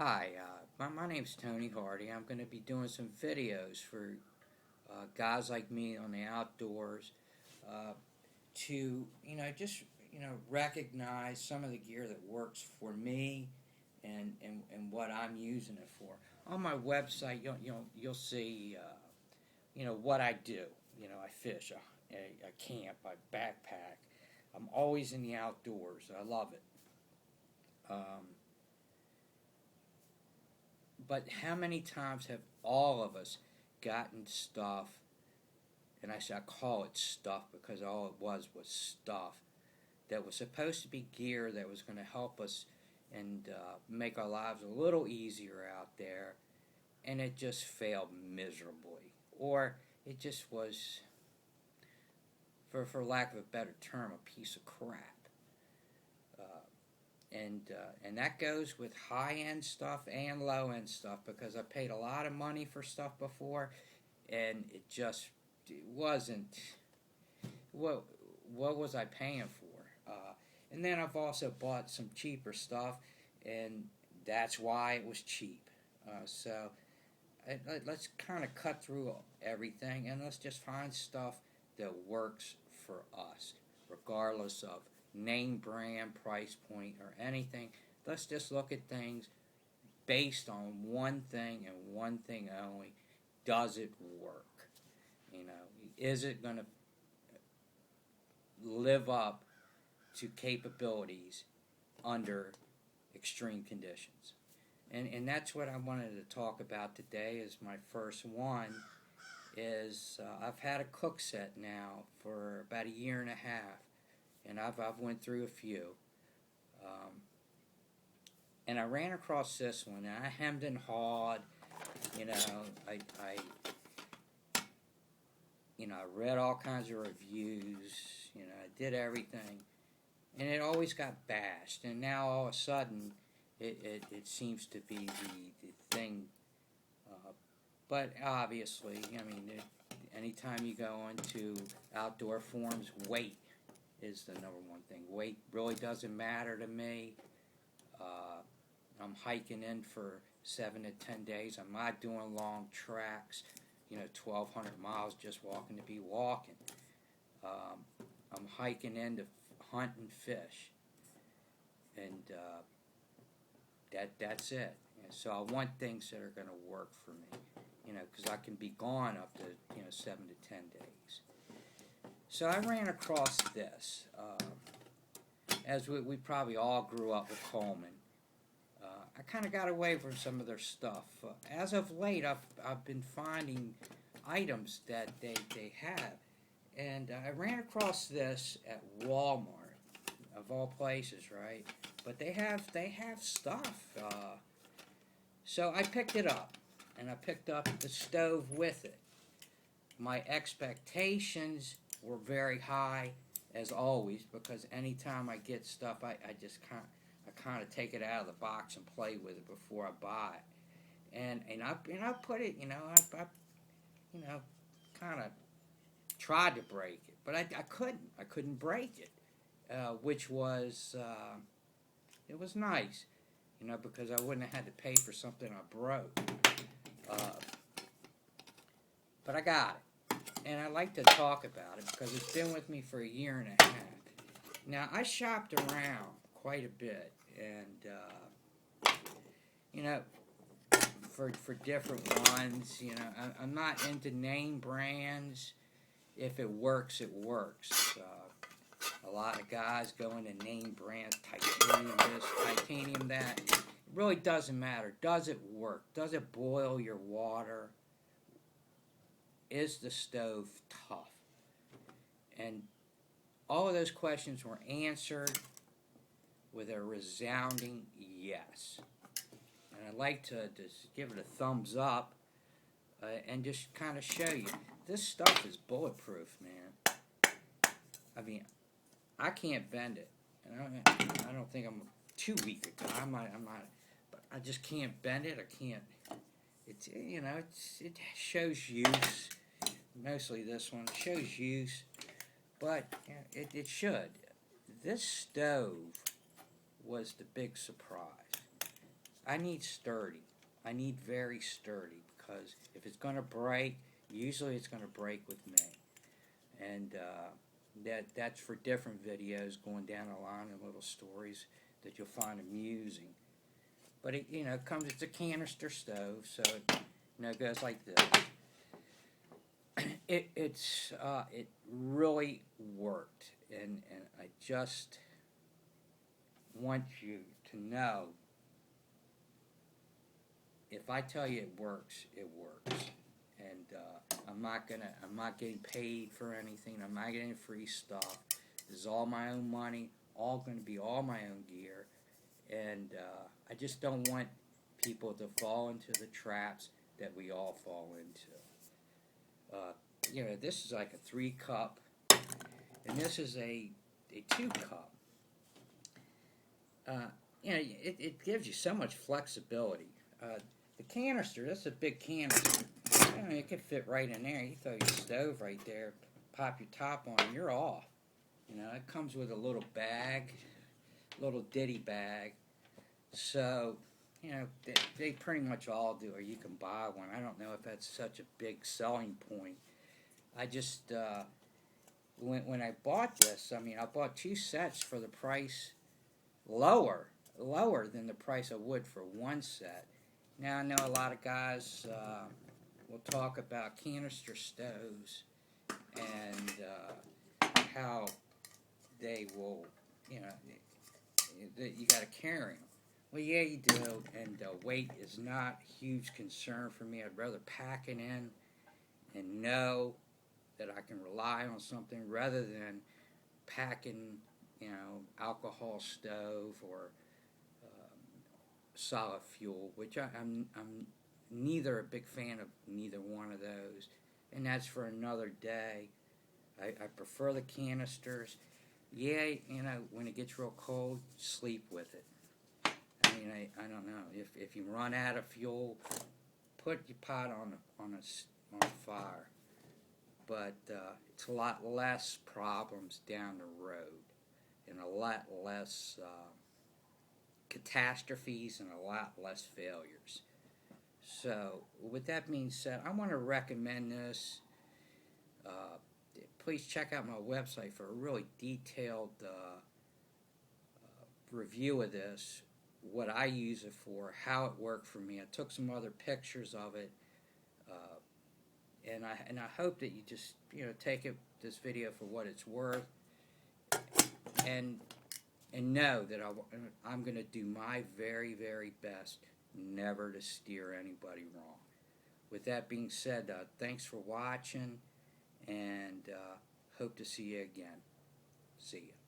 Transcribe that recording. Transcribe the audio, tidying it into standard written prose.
Hi, my name's Tony Hardy. I'm going to be doing some videos for guys like me on the outdoors uh, to, just, recognize some of the gear that works for me and what I'm using it for. On my website, you'll see, what I do. I fish, I camp, I backpack. I'm always in the outdoors. I love it. Um, But how many times have all of us gotten stuff, and I call it stuff because all it was stuff, that was supposed to be gear that was going to help us and make our lives a little easier out there, and it just failed miserably. Or it just was, for lack of a better term, a piece of crap. And that goes with high end stuff and low end stuff because I paid a lot of money for stuff before, and it wasn't what was I paying for? And then I've also bought some cheaper stuff, and that's why it was cheap. Let's kind of cut through everything, and let's just find stuff that works for us, regardless of name brand, price point, or anything. Let's just look at things based on one thing and one thing only. Does it work? Is it going to live up to capabilities under extreme conditions? And that's what I wanted to talk about today. Is my first one is I've had a Cookset now for about a year and a half, and I've went through a few, and I ran across this one, and I hemmed and hawed. I read all kinds of reviews. I did everything, and it always got bashed. And now all of a sudden, it seems to be the thing. But obviously, anytime you go into outdoor forums, weight is the number one thing. Weight really doesn't matter to me. I'm hiking in for 7 to 10 days. I'm not doing long tracks, 1,200 miles just walking to be walking. I'm hiking in to hunt and fish, and that's it. And so I want things that are going to work for me, because I can be gone up to 7 to 10 days. So I ran across this. As we probably all grew up with Coleman. I kind of got away from some of their stuff. As of late, I've been finding items that they have. And I ran across this at Walmart, of all places, right? But they have stuff. So I picked it up, and I picked up the stove with it. My expectations were very high, as always, because anytime I get stuff, I kind of take it out of the box and play with it before I buy it. And I put it, I kind of tried to break it, but I couldn't break it, which was it was nice, because I wouldn't have had to pay for something I broke. But I got it, and I like to talk about it because it's been with me for a year and a half. Now, I shopped around quite a bit, and for different ones, I'm not into name brands. If it works, it works. A lot of guys go into name brands, titanium this, titanium that. It really doesn't matter. Does it work? Does it boil your water? Is the stove tough? And all of those questions were answered with a resounding yes. And I'd like to just give it a thumbs up and just kind of show you. This stuff is bulletproof, man. I can't bend it. And I don't think I'm too weak a guy. I'm not, but I just can't bend it. I can't. It shows use. Mostly this one shows use, but it should. This stove was the big surprise. I need sturdy. I need very sturdy, because if it's going to break, usually it's going to break with me. And that's for different videos going down the line, and little stories that you'll find amusing. But it comes. It's a canister stove, so it goes like this. It really worked, and I just want you to know, if I tell you it works, it works. And I'm not getting paid for anything. I'm not getting free stuff. This is all my own money. All going to be all my own gear. And I just don't want people to fall into the traps that we all fall into. This is like a 3-cup, and this is a 2-cup. It gives you so much flexibility. The canister, that's a big canister. It could fit right in there. You throw your stove right there, pop your top on, and you're off. It comes with a little bag, little ditty bag. So, they pretty much all do, or you can buy one. I don't know if that's such a big selling point. I just, when I bought this, I bought 2 sets for the price lower than the price I would for 1 set. Now, I know a lot of guys will talk about canister stoves and how they will, you got to carry them. Well, yeah, you do, and weight is not a huge concern for me. I'd rather pack it in and know that I can rely on something rather than packing, alcohol stove or solid fuel, which I'm neither a big fan of neither one of those, and that's for another day. I prefer the canisters. Yeah, when it gets real cold, sleep with it. I don't know. If you run out of fuel, put your pot on a fire. But it's a lot less problems down the road, and a lot less catastrophes, and a lot less failures. So, with that being said, I want to recommend this. Please check out my website for a really detailed review of this, what I use it for, how it worked for me. I took some other pictures of it, and I hope that you just take this video for what it's worth, and know that I'm going to do my very, very best never to steer anybody wrong. With that being said, thanks for watching, and hope to see you again. See ya.